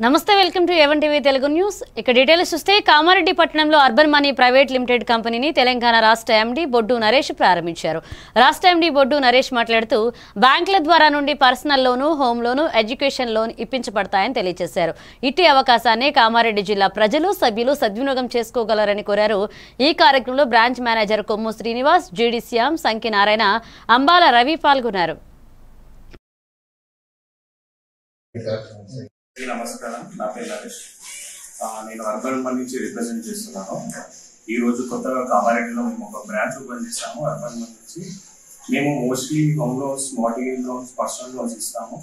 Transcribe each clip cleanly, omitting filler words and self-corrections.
నమస్తే welcome to even TV Telugu news. ఇక details చూస్తే కామారెడ్డి పట్టణంలో అర్బన్ మనీ ప్రైవేట్ లిమిటెడ్ కంపెనీని తెలంగాణ రాష్ట్ర ఎండీ బొడ్డు నరేష్ ప్రారంభించారు. రాష్ట్ర ఎండీ బొడ్డు నరేష్ మాట్లాడుతూ బ్యాంకుల ద్వారా నుండి personal loan, home loan, education loan ఇప్పించబడతాయని తెలియజేశారు. ఇట్టి అవకాశాన్ని కామారెడ్డి జిల్లా ప్రజలు, సభ్యులు సద్వినియోగం చేసుకోగలరని కోరారు. ఈ కార్యక్రమంలో బ్రాంచ్ మేనేజర్ కొమ్ము శ్రీనివాస్, జీడీ శ్యామ్, సంఖ్య నారాయణ, అంబాల రవి పాల్గొన్నారు. నమస్కారం, నా పేరు నరేష్. నేను అర్బన్ మనీ నుంచి రిప్రజెంట్ చేస్తున్నాను. ఈరోజు కొత్తగా కామారెడ్డిలో మేము ఒక బ్రాంచ్ ఓపెన్ చేసాము. అర్బన్ మనీ నుంచి మేము mostly home loans, mortgage loans, personal loans ఇస్తాము.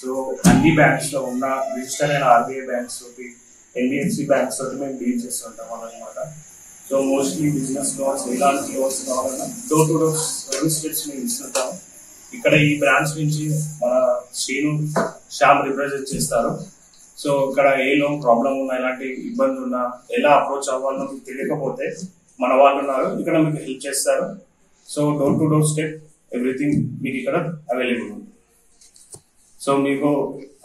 సో అన్ని బ్యాంక్స్లో ఉన్న రిజిస్టర్ అయిన ఆర్బీఐ బ్యాంక్స్ తోటి, ఎన్బిఎఫ్సి బ్యాంక్స్ తోటి మేము డీల్ చేస్తుంటాం అన్నమాట. సో మోస్ట్లీ బిజినెస్ లోన్స్, ఎలాంటి లోన్స్ కావాలన్నా డోర్ టు డోర్ సర్వీస్ మేము ఇస్తుంటాము. ఇక్కడ ఈ బ్రాంచ్ నుంచి మన శ్రీను, శ్యామ్ రిప్రజెంట్ చేస్తారు. సో ఇక్కడ ఏ లోన్ ప్రాబ్లం ఉన్నా, ఎలాంటి ఇబ్బంది ఉన్నా, ఎలా అప్రోచ్ అవ్వాలో మీకు తెలియకపోతే మన వాళ్ళు ఉన్నారు, ఇక్కడ మీకు హెల్ప్ చేస్తారు. So door to door step everything మీకు ఇక్కడ అవైలబుల్ ఉంది. సో మీకు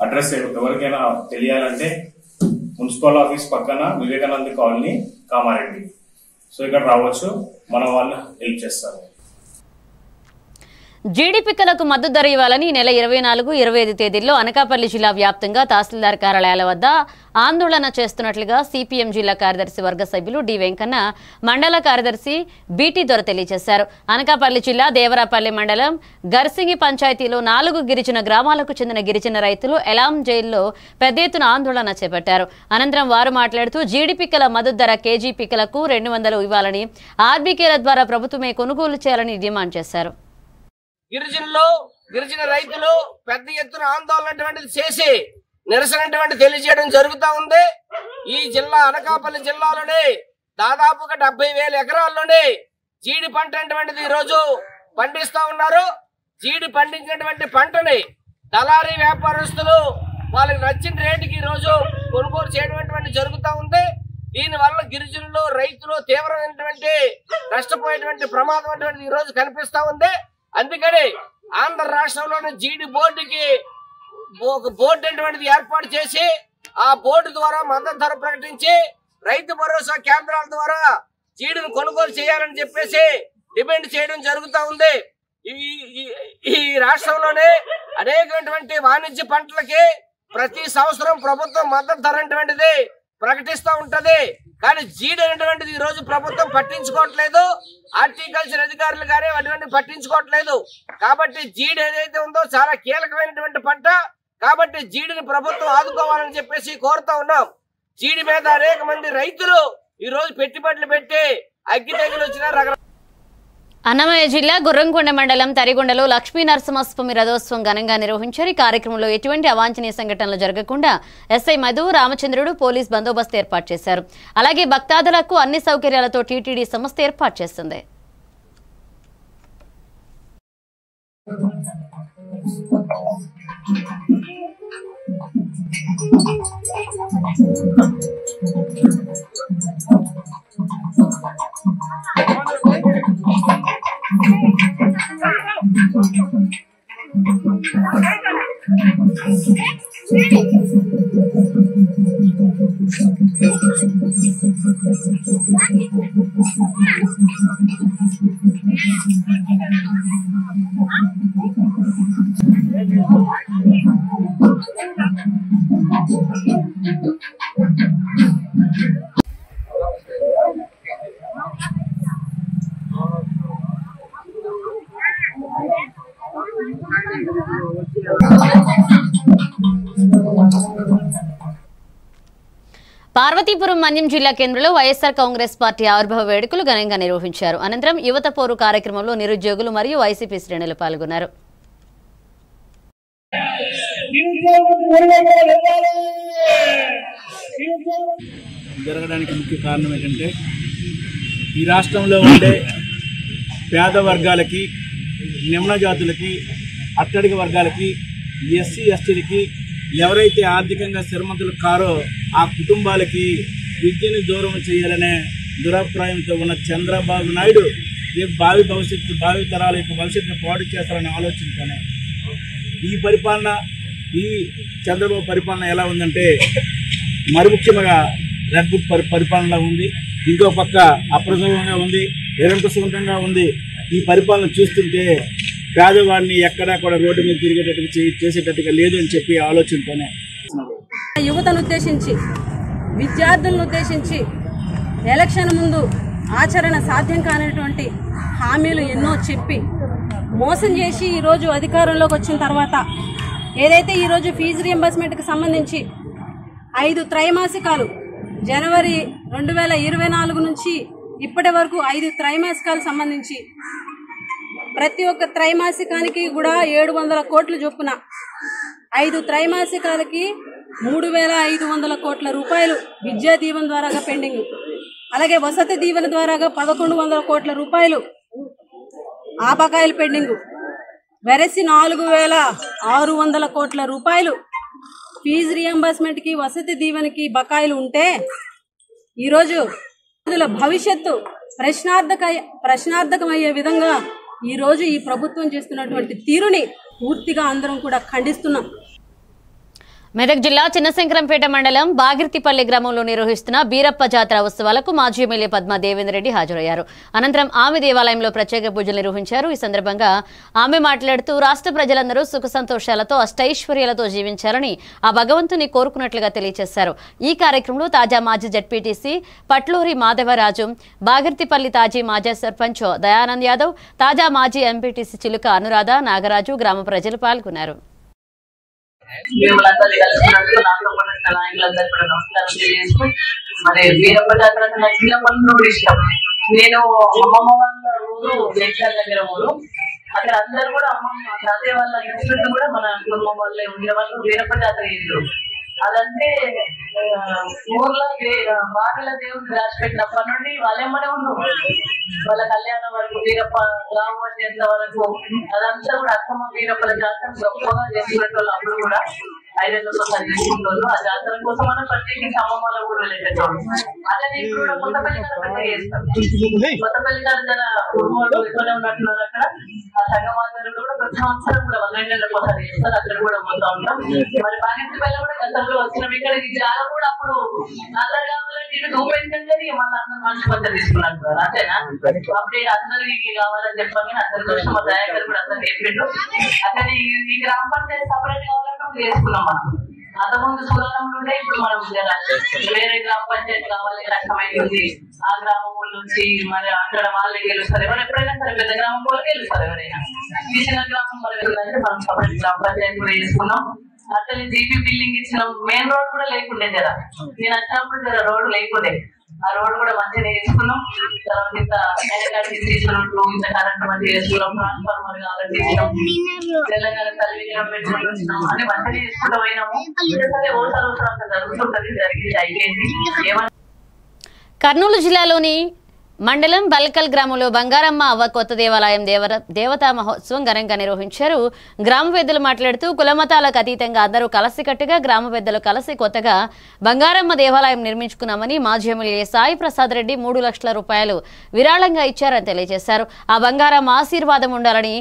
అడ్రస్ ఎవరికైనా తెలియాలంటే మున్సిపల్ ఆఫీస్ పక్కన వివేకానంద కాలనీ, కామారెడ్డి. సో ఇక్కడ రావచ్చు, మన వాళ్ళు హెల్ప్ చేస్తారు. జీడీపీలకు మద్దతు ధర ఇవ్వాలని ఈ నెల 24, 25 తేదీల్లో అనకాపల్లి జిల్లా వ్యాప్తంగా తహసీల్దార్ కార్యాలయాల వద్ద ఆందోళన చేస్తున్నట్లుగా సిపిఎం జిల్లా కార్యదర్శి వర్గ సభ్యులు డి వెంకన్న, మండల కార్యదర్శి బిటి దొర తెలియజేశారు. అనకాపల్లి జిల్లా దేవరాపల్లి మండలం గర్సింగి పంచాయతీలో 4 గిరిజన గ్రామాలకు చెందిన గిరిజన రైతులు ఎలాం జైల్లో పెద్ద ఎత్తున ఆందోళన చేపట్టారు. అనంతరం వారు మాట్లాడుతూ జీడీపీల మద్దతు ధర కేజీ పిక్కలకు 200 ఇవ్వాలని, ఆర్బీకేల ద్వారా ప్రభుత్వమే కొనుగోలు చేయాలని డిమాండ్ చేశారు. గిరిజన రైతులు పెద్ద ఎత్తున ఆందోళన చేసి నిరసన తెలియజేయడం జరుగుతూ ఉంది. ఈ జిల్లా అనకాపల్లి జిల్లాలోనే దాదాపుగా 70,000 ఎకరాల్లోనే జీడి పంట అటువంటిది ఈ రోజు పండిస్తా ఉన్నారు. జీడి పండించినటువంటి పంటని దళారీ వ్యాపారస్తులు వాళ్ళకి నచ్చిన రేటుకి ఈ రోజు కొనుగోలు చేయడం జరుగుతూ ఉంది. దీని వల్ల గిరిజనులు, రైతులు తీవ్రమైనటువంటి నష్టపోయేటువంటి ప్రమాదం అటువంటిది ఈ రోజు కనిపిస్తా ఉంది. అందుకని ఆంధ్ర రాష్ట్రంలోని జీడి బోర్డుకి ఒక బోర్డు అటువంటిది ఏర్పాటు చేసి ఆ బోర్డు ద్వారా మద్దతు ధర ప్రకటించి రైతు భరోసా కేంద్రాల ద్వారా జీడిని కొనుగోలు చేయాలని చెప్పేసి డిమాండ్ చేయడం జరుగుతూ ఉంది. ఈ రాష్ట్రంలోనే అనేకటువంటి వాణిజ్య పంటలకి ప్రతి సంవత్సరం ప్రభుత్వం మద్దతు ధర అటువంటిది ప్రకటిస్తూ ఉంటది. కానీ జీడి అనేటువంటిది ఈ రోజు ప్రభుత్వం పట్టించుకోవట్లేదు. హార్టికల్చర్ అధికారులు కానీ అటువంటి పట్టించుకోవట్లేదు. కాబట్టి జీడి ఏదైతే ఉందో చాలా కీలకమైనటువంటి పంట. కాబట్టి జీడిని ప్రభుత్వం ఆదుకోవాలని చెప్పేసి కోరుతా ఉన్నాం. జీడి మీద అనేక మంది రైతులు ఈ రోజు పెట్టుబడులు పెట్టి అగ్గి తెగులు వచ్చిన అన్నమయ్య జిల్లా గుర్రంకొండ మండలం తరిగొండలో లక్ష్మీ నరసింహస్వామి రథోత్సవం ఘనంగా నిర్వహించారు. ఈ కార్యక్రమంలో ఎటువంటి అవాంఛనీయ సంఘటనలు జరగకుండా ఎస్ఐ మధు, రామచంద్రుడు పోలీస్ బందోబస్తు ఏర్పాటు చేశారు. అలాగే భక్తాదులకు అన్ని సౌకర్యాలతో టీటీడీ సంస్థ ఏర్పాటు చేస్తుంది. పార్వతీపురం మన్యం జిల్లా కేంద్రంలో వైఎస్ఆర్ కాంగ్రెస్ పార్టీ ఆవిర్భావ వేడుకలు ఘనంగా నిర్వహించారు. అనంతరం యువత పోరు కార్యక్రమంలో నిరుద్యోగులు మరియు వైసీపీ శ్రేణులు పాల్గొన్నారు. జరగడానికి ముఖ్య కారణం ఏంటంటే ఈ రాష్ట్రంలో ఉండే పేద వర్గాలకి, నిమ్న జాతులకి, అట్టడిగ వర్గాలకి, ఎస్సీ ఎస్టీలకి ఎవరైతే ఆర్థికంగా శ్రీమంతులు కారో ఆ కుటుంబాలకి విద్యను దూరం చేయాలనే దురభిప్రాయంతో ఉన్న చంద్రబాబు నాయుడు భావి తరాల యొక్క భవిష్యత్తును పాడు చేస్తారనే ఆలోచనతోనే ఈ పరిపాలన ఈ చంద్రబాబు పరిపాలన ఎలా ఉందంటే మరి ముఖ్యంగా రెడ్ బుక్ పరిపాలన ఉంది. ఇంకో పక్క అప్రజాతంగా ఉంది, నిరంకుశవంతంగా ఉంది. ఈ పరిపాలన చూస్తుంటే పేదవాడిని ఎక్కడా కూడా రోడ్డు మీద తిరిగేటట్టుగా చేసేటట్టుగా లేదు అని చెప్పి ఆలోచనతోనే యువతను ఉద్దేశించి, విద్యార్థులను ఉద్దేశించి ఎలక్షన్ ముందు ఆచరణ సాధ్యం కానటువంటి హామీలు ఎన్నో చెప్పి మోసం చేసి ఈరోజు అధికారంలోకి వచ్చిన తర్వాత ఏదైతే ఈరోజు ఫీజు రియంబర్స్మెంట్కి సంబంధించి 5 త్రైమాసికాలు జనవరి 2024 నుంచి ఇప్పటి వరకు 5 త్రైమాసికాలు సంబంధించి ప్రతి ఒక్క త్రైమాసికానికి కూడా 700 కోట్ల చొప్పున 5 త్రైమాసికాలకి 3,500 కోట్ల రూపాయలు విద్యా దీవెన ద్వారాగా పెండింగ్. అలాగే వసతి దీవెన ద్వారాగా 1,100 కోట్ల రూపాయలు ఆ బకాయిలు పెండింగ్. వెరసి 4,600 కోట్ల రూపాయలు ఫీజు రియంబర్స్మెంట్కి వసతి దీవెనకి బకాయిలు ఉంటే ఈరోజు భవిష్యత్తు ప్రశ్నార్థకమయ్యే విధంగా ఈరోజు ఈ ప్రభుత్వం చేస్తున్నటువంటి తీరుని పూర్తిగా అందరం కూడా ఖండిస్తున్నాం. మెదక్ జిల్లా చిన్నశంకరంపేట మండలం బాగిర్తిపల్లి గ్రామంలో నిర్వహిస్తున్న బీరప్ప జాతర ఉత్సవాలకు మాజీ ఎమ్మెల్యే పద్మా దేవేందర్ రెడ్డి హాజరయ్యారు. అనంతరం ఆమె దేవాలయంలో ప్రత్యేక పూజలు నిర్వహించారు. ఈ సందర్భంగా ఆమె మాట్లాడుతూ రాష్ట్ర ప్రజలందరూ సుఖ సంతోషాలతో అష్టైశ్వర్యాలతో జీవించాలని ఆ భగవంతుని కోరుకున్నట్లుగా తెలియజేశారు. ఈ కార్యక్రమంలో తాజా మాజీ జడ్పీటీసీ పట్లూరి మాధవరాజు, బాగిర్తిపల్లి తాజీ మాజీ సర్పంచ్ దయానంద్ యాదవ్, తాజా మాజీ ఎంపీటీసీ చిలుక అనురాధ, నాగరాజు, గ్రామ ప్రజలు పాల్గొన్నారు. మేములందరూ కలిసినట్టు నాతో పాటు నాయకులందరూ కూడా నమస్కారం తెలియజేస్తూ, మరి బీరప్ప జాతర నాకు చిన్నప్పటి నుండి ఇష్టం. నేను అమ్మమ్మ వాళ్ళ ఊరు జైత్యాల దగ్గర ఊరు, అక్కడ అందరూ కూడా అమ్మమ్మ తాతయ్య వాళ్ళ ఇంటి కూడా మన కుటుంబం వాళ్ళే ఉండే వాళ్ళు బీరప్ప జాతర చేస్తారు. అదంటే ఊర్లో బావిల దేవుడిని రాసిపెట్టినప్పటి నుండి వాళ్ళేమనే ఉన్నాం. వాళ్ళ కళ్యాణం వరకు బీరప్ప రావు వచ్చేంత వరకు అదంతా కూడా అక్కమ్మ బీరప్పల జాతర గొప్పగా చేసుకునే వాళ్ళు. అప్పుడు కూడా 5 సంవత్సరాలు చేసుకుంటారు. ఆ జాతర కోసం మనం ప్రత్యేకించి అమ్మమ్మల ఊరు వెళ్ళేటోళ్ళు. అలానే ఇప్పుడు కూడా కొత్తపల్లి గారు పెద్ద చేస్తాం. కొత్తపల్లి గారు జర కుటుంబాలు ఎక్కువనే ఉన్నట్టున్నారు. అక్కడ ఆ సంగమాంధ్రులు కూడా ప్రతి సంవత్సరం కూడా 12 నెలల కోసం చేస్తారు. అక్కడ కూడా పోతా ఉంటాం. మరి బాగిర్తిపల్లి కూడా గతంలో వచ్చినాం. ఇక్కడ ఈ జాగా కూడా అప్పుడు అందరు కావాలంటే ఇటు చూపించండి, మళ్ళీ అందరు మనిషి మధ్య తీసుకున్నారు. అంతేనా? అప్పుడే అందరికి కావాలని చెప్పాం. అందరి కోసం మా దయాకర్ కూడా అందరు చెప్పిండు. అక్కడ ఈ గ్రామ పంచాయతీ సపరేట్ కావాలంటే చేసుకున్నాం. మనం అంతకుముందు సుగారంలో ఉండే, ఇప్పుడు మనం వేరే గ్రామ పంచాయతీ కావాలి రకమైంది. ఆ గ్రామం నుంచి మరి అక్కడ వాళ్ళే గెలుస్తారు. ఎవరు ఎప్పుడైనా సరే పెద్ద గ్రామం వాళ్ళు గెలుస్తారు. ఎవరైనా ఈ చిన్న గ్రామం మరి వెళ్ళాలంటే మనం సపరేట్ గ్రామ పంచాయతీ కూడా చేసుకున్నాం. అసలు జీపీ బిల్డింగ్ ఇచ్చినాం. మెయిన్ రోడ్ కూడా లేకుండే జర. నేను వచ్చినప్పుడు జర రోడ్డు లేకుండే. ఆ రోడ్డు కూడా మంచిగా వేసుకున్నాం. తర్వాత ఇంత తీసుకున్నట్టు ఇంత కరెంట్ మంచిగా వేసుకున్నాం. ట్రాన్స్ఫార్మర్ కావాలంటే తెలంగాణ తల్లి పెట్టుకుంటున్నాం అని మంచిగా చేసుకుంటూ పోయినాము. సరే ఓసారి అంత జరుగుతుంటది, జరిగింది అయిపోయింది. ఏమన్నా కర్నూలు జిల్లాలోని మండలం బల్కల్ గ్రామంలో బంగారమ్మ అవ్వ కొత్త దేవాలయం దేవతా మహోత్సవం ఘనంగా నిర్వహించారు. గ్రామ పెద్దలు మాట్లాడుతూ కులమతాలకు అతీతంగా అందరూ కలిసికట్టుగా గ్రామ పెద్దలు కలిసి కొత్తగా బంగారమ్మ దేవాలయం నిర్మించుకున్నామని మాజీ ఎమ్మెల్యే సాయి ప్రసాద్ రెడ్డి 3 లక్షల రూపాయలు విరాళంగా ఇచ్చారని తెలియజేశారు. ఆ బంగారమ్మ ఆశీర్వాదం ఉండాలని,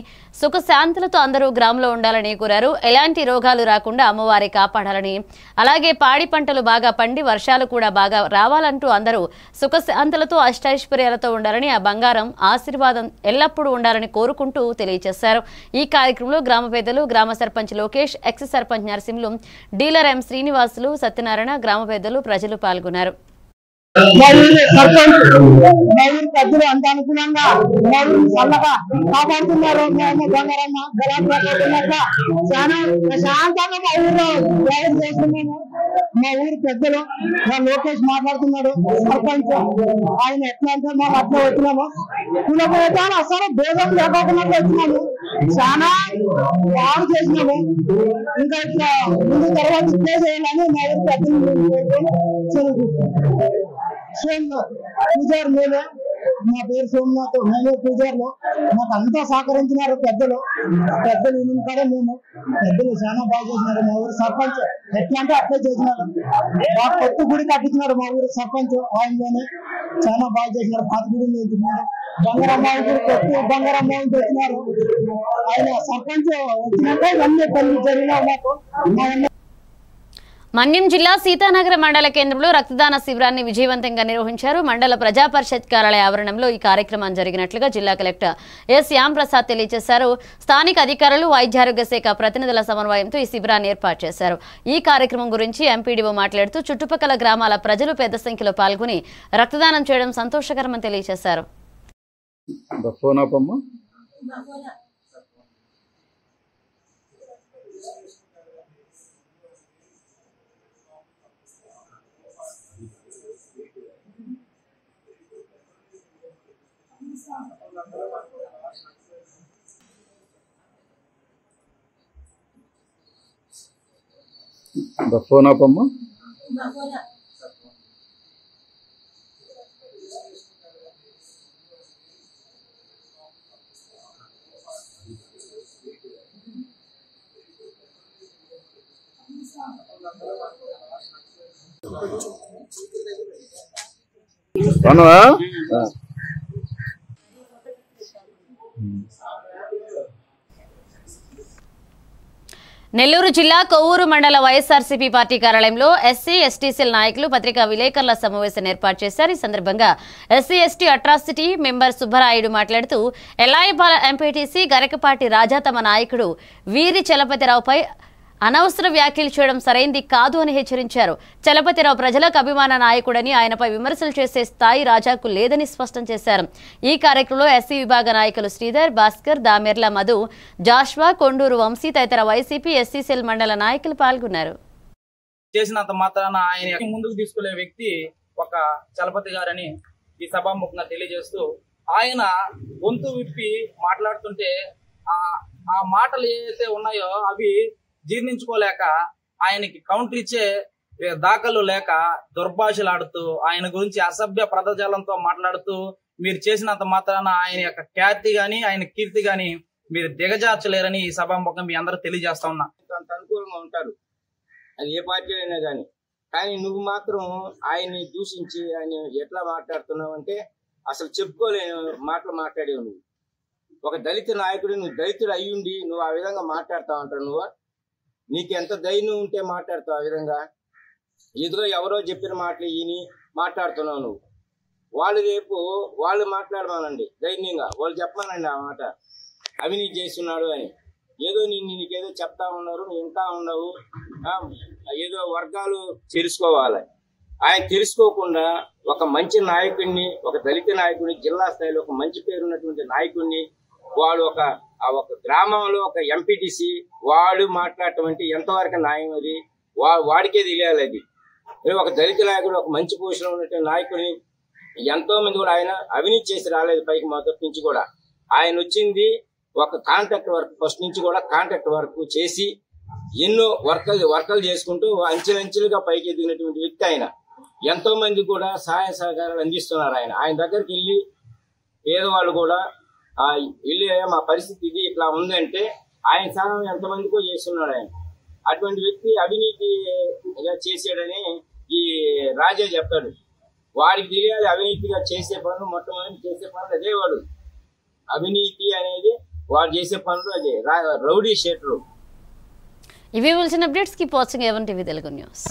సుఖశాంతులతో అందరూ గ్రామంలో ఉండాలని కోరారు. ఎలాంటి రోగాలు రాకుండా అమ్మవారి కాపాడాలని, అలాగే పాడి పంటలు బాగా పండి వర్షాలు కూడా బాగా రావాలంటూ అందరూ సుఖశాంతులతో అష్టైశ్వర్యాలతో ఉండాలని, ఆ బంగారం ఆశీర్వాదం ఎల్లప్పుడూ ఉండాలని కోరుకుంటూ తెలియజేశారు. ఈ కార్యక్రమంలో గ్రామ పెద్దలు, గ్రామ సర్పంచ్ లోకేష్, ఎక్స్ సర్పంచ్ నరసింహులు, డీలర్ ఎం శ్రీనివాసులు, సత్యనారాయణ, గ్రామ పెద్దలు, ప్రజలు పాల్గొన్నారు. పెద్దలు అంత అనుకూలంగా చల్లగా కాపాడుతున్నారు. బంగారమ్మ చాలా ప్రశాంతంగా మా ఊరు వ్యవస్థ చేస్తున్నాము. మా ఊరు పెద్దలు మా లోకేష్ మాట్లాడుతున్నాడు, సర్పంచ్. ఆయన ఎట్లా అంటే మేము అట్లా వచ్చినాము. కులపోతాను అసలు భేదం లేకుండా వచ్చినాము. చాలా బాగా చేసినాము. ఇంకా ఇట్లా ముందు తర్వాత ఇట్లే చేయాలని మా ఊరు పెద్దలు పూజారు మేమే. మా పేరు సోమనాథ్, మేమే పూజారులు. మాకు అంతా సహకరించినారు పెద్దలు. కాడ మేము పెద్దలు చాలా బాగా చేసినారు. మా ఊరు సర్పంచ్ ఎట్లా అంటే అట్లే చేసినారు. మా కొత్త గుడి కట్టించినారు మా ఊరు సర్పంచ్. ఆయనలోనే చాలా బాగా చేసినారు. పదకొండు తెచ్చినారు, బంగారమ్మాయి కొట్టి బంగారమ్మాయిని తెచ్చినారు. ఆయన సర్పంచ్ వచ్చినాక ఇవన్నీ పనులు జరిగినా మాకు. మన్యం జిల్లా సీతానగర మండల కేంద్రంలో రక్తదాన శిబిరాన్ని విజయవంతంగా నిర్వహించారు. మండల ప్రజా పరిషత్ కార్యాలయ ఆవరణంలో ఈ కార్యక్రమం జరిగినట్లుగా జిల్లా కలెక్టర్ ఎస్ శ్యాంప్రసాద్ తెలియజేశారు. స్థానిక అధికారులు, వైద్యారోగ్య శాఖ ప్రతినిధుల సమన్వయంతో ఈ శిబిరాన్ని ఏర్పాటు చేశారు. ఈ కార్యక్రమం గురించి ఎంపీడీఓ మాట్లాడుతూ చుట్టుపక్కల గ్రామాల ప్రజలు పెద్ద సంఖ్యలో పాల్గొని రక్తదానం చేయడం సంతోషకరమని తెలియజేశారు. ఫోన్ ఆపమ్మా. అవునా? నెల్లూరు జిల్లా కొవ్వూరు మండల వైఎస్ఆర్సీపీ పార్టీ కార్యాలయంలో ఎస్సీ ఎస్టీ సెల్ నాయకులు పత్రికా విలేకరుల సమావేశం ఏర్పాటు చేశారు. ఈ సందర్భంగా SC ST atrocity member Subbarayudu మాట్లాడుతూ ఎల్లాయిపాల ఎంపీటీసీ గరకపాటి రాజా తమ నాయకుడు వీరి చలపతిరావుపై అనవసర వ్యాఖ్యలు చేయడం సరైంది కాదు అని హెచ్చరించారు. చలపతిరావు ప్రజలకు అభిమాన నాయకుడని, ఆయనపై విమర్శలు చేసే స్థాయి రాజాకు లేదని స్పష్టం చేశారు. ఈ కార్యక్రమంలో ఎస్సీ విభాగ నాయకులు శ్రీధర్, భాస్కర్, దామెర్ల మధు, జాష్వా, కొండూరు వంశీ తదితర వైసీపీ ఎస్సీ సెల్ మండల నాయకులు పాల్గొన్నారు. చేసినంత మాత్రాన ఆయన ముందుకు తీసుకునే వ్యక్తి ఒక చలపతి గారని ఈ సభాముఖంగా తెలియజేస్తూ, ఆయన గొంతు విప్పి మాట్లాడుతుంటే ఆ మాటలు ఏవైతే ఉన్నాయో అవి జీర్ణించుకోలేక ఆయనకి కౌంటర్ ఇచ్చే దాఖలు లేక దుర్భాషలాడుతూ ఆయన గురించి అసభ్య పదజాలంతో మాట్లాడుతూ మీరు చేసినంత మాత్రాన ఆయన యొక్క ఖ్యాతి గాని ఆయన కీర్తి గాని మీరు దిగజార్చలేరని ఈ సభాముఖం మీ అందరూ తెలియజేస్తా ఉన్నా. అంత అనుకూలంగా ఉంటారు, అది ఏ పార్టీ అయినా కానీ నువ్వు మాత్రం ఆయన్ని దూషించి ఆయన ఎట్లా మాట్లాడుతున్నావు అంటే అసలు చెప్పుకోలేని మాటలు మాట్లాడేవు. నువ్వు ఒక దళిత నాయకుడు, నువ్వు దళితుడు అయ్యుండి నువ్వు ఆ విధంగా మాట్లాడుతావు అంటావు. నువ్వు నీకు ఎంత ధైర్యం ఉంటే మాట్లాడుతావు ఆ విధంగా? ఏదో ఎవరో చెప్పిన మాటలు ఈయన మాట్లాడుతున్నావు నువ్వు. వాళ్ళు రేపు వాళ్ళు మాట్లాడమానండి ధైర్యంగా, వాళ్ళు చెప్పమానండి ఆ మాట అవినీతి చేస్తున్నాడు అని. ఏదో నీకేదో చెప్తా ఉన్నారు, నువ్వు వింటా ఉన్నావు, ఏదో వర్గాలు తెలుసుకోవాలి. ఆయన తెలుసుకోకుండా ఒక మంచి నాయకుడిని, ఒక దళిత నాయకుడిని, జిల్లా స్థాయిలో ఒక మంచి పేరున్నటువంటి నాయకుడిని, వాడు ఒక గ్రామంలో ఒక ఎంపీటీసీ వాడు మాట్లాడటం అంటే ఎంతవరకు న్యాయం? అది వాడికే తెలియాలి. అది ఒక దళిత నాయకుడు, ఒక మంచి పొజిషన్ ఉన్నటువంటి నాయకుడిని ఎంతో మంది కూడా ఆయన అవినీతి చేసి రాలేదు పైకి. మొదటి నుంచి కూడా ఆయన వచ్చింది ఒక కాంట్రాక్ట్ వర్క్, ఫస్ట్ నుంచి కూడా కాంట్రాక్ట్ వర్క్ చేసి ఎన్నో వర్కలు చేసుకుంటూ అంచెలంచెలుగా పైకి ఎదిగినటువంటి వ్యక్తి ఆయన. ఎంతో మంది కూడా సహాయ సహకారాలు అందిస్తున్నారు. ఆయన దగ్గరికి వెళ్ళి పేదవాళ్ళు కూడా వెళ్ళి మా పరిస్థితి ఇది ఇట్లా ఉందంటే ఆయన సహాయం ఎంతమందికో చేస్తున్నాడు ఆయన. అటువంటి వ్యక్తి అవినీతి చేసాడని ఈ రాజా చెప్తాడు. వాడికి తెలియాలి అవినీతిగా చేసే పనులు, మొట్టమొదటి చేసే పనులు అదే. వాడు అవినీతి అనేది వాడు చేసే పనులు అదే, రౌడీ షీటరు. ఇవి వచ్చిన అప్డేట్స్ కి watching A1 TV Telugu news.